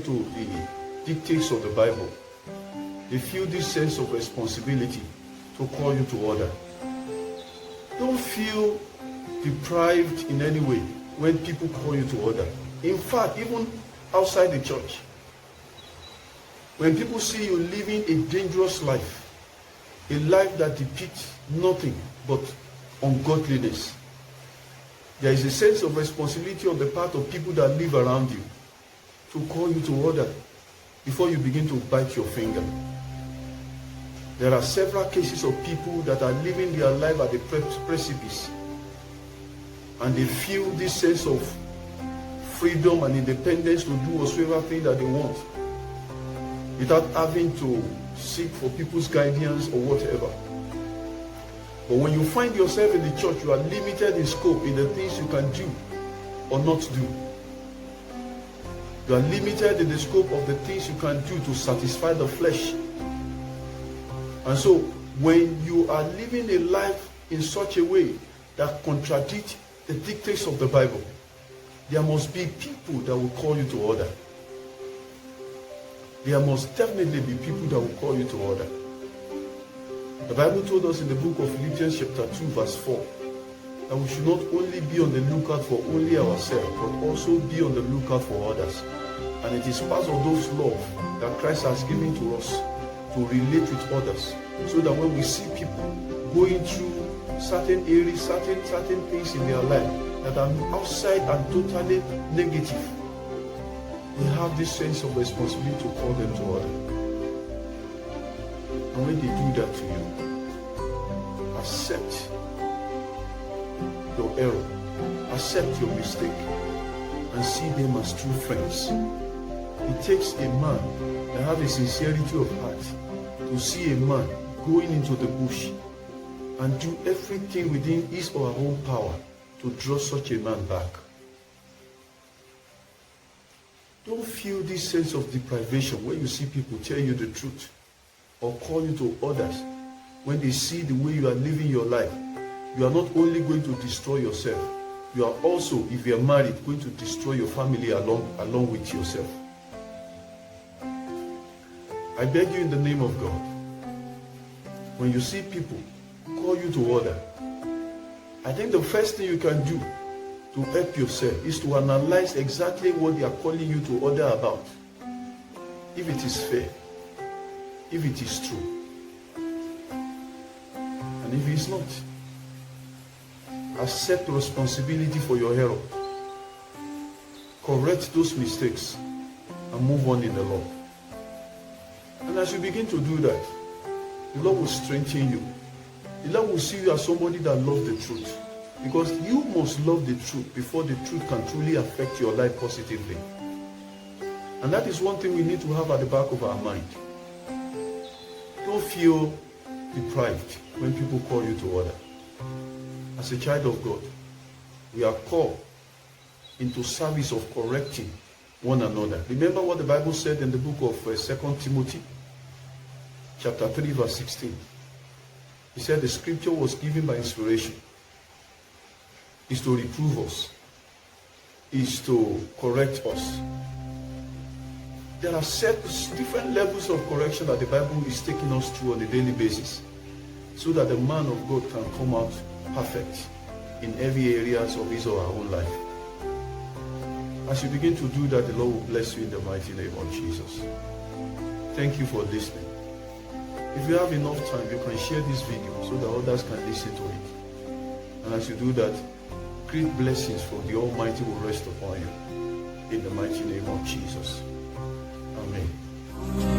contrary to the dictates of the Bible, they feel this sense of responsibility to call you to order. Don't feel deprived in any way when people call you to order. In fact, even outside the church, when people see you living a dangerous life, a life that depicts nothing but ungodliness, there is a sense of responsibility on the part of people that live around you to call you to order before you begin to bite your finger. There are several cases of people that are living their life at the precipice, and they feel this sense of freedom and independence to do whatsoever thing that they want without having to seek for people's guidance or whatever. But when you find yourself in the church, you are limited in scope in the things you can do or not do. You are limited in the scope of the things you can do to satisfy the flesh. And so, when you are living a life in such a way that contradicts the dictates of the Bible, there must be people that will call you to order. There must definitely be people that will call you to order. The Bible told us in the book of Philippians chapter 2 verse 4 that we should not only be on the lookout for only ourselves, but also be on the lookout for others. And it is part of those love that Christ has given to us to relate with others, so that when we see people going through certain areas, certain things in their life that are outside and totally negative, we have this sense of responsibility to call them to order. And when they do that to you, accept your error, accept your mistake, and see them as true friends. It takes a man that has a sincerity of heart to see a man going into the bush and do everything within his or her own power to draw such a man back. Don't feel this sense of deprivation when you see people tell you the truth or call you to others. When they see the way you are living your life, you are not only going to destroy yourself, you are also, if you are married, going to destroy your family along with yourself. I beg you in the name of God, when you see people call you to order, I think the first thing you can do to help yourself is to analyze exactly what they are calling you to order about. If it is fair, if it is true, and if it is not, accept responsibility for your error. Correct those mistakes and move on in the Lord. And as you begin to do that, the Lord will strengthen you. The Lord will see you as somebody that loves the truth. Because you must love the truth before the truth can truly affect your life positively. And that is one thing we need to have at the back of our mind. Don't feel deprived when people call you to order. As a child of God, we are called into service of correcting one another. Remember what the Bible said in the book of 2 Timothy, chapter 3, verse 16. He said the scripture was given by inspiration. Is to reprove us, is to correct us. There are different levels of correction that the Bible is taking us through on a daily basis, so that the man of God can come out perfect in every areas of his or her own life. As you begin to do that, the Lord will bless you in the mighty name of Jesus. Thank you for listening. If you have enough time, you can share this video so that others can listen to it. And as you do that, great blessings from the Almighty will rest upon you in the mighty name of Jesus. Amen.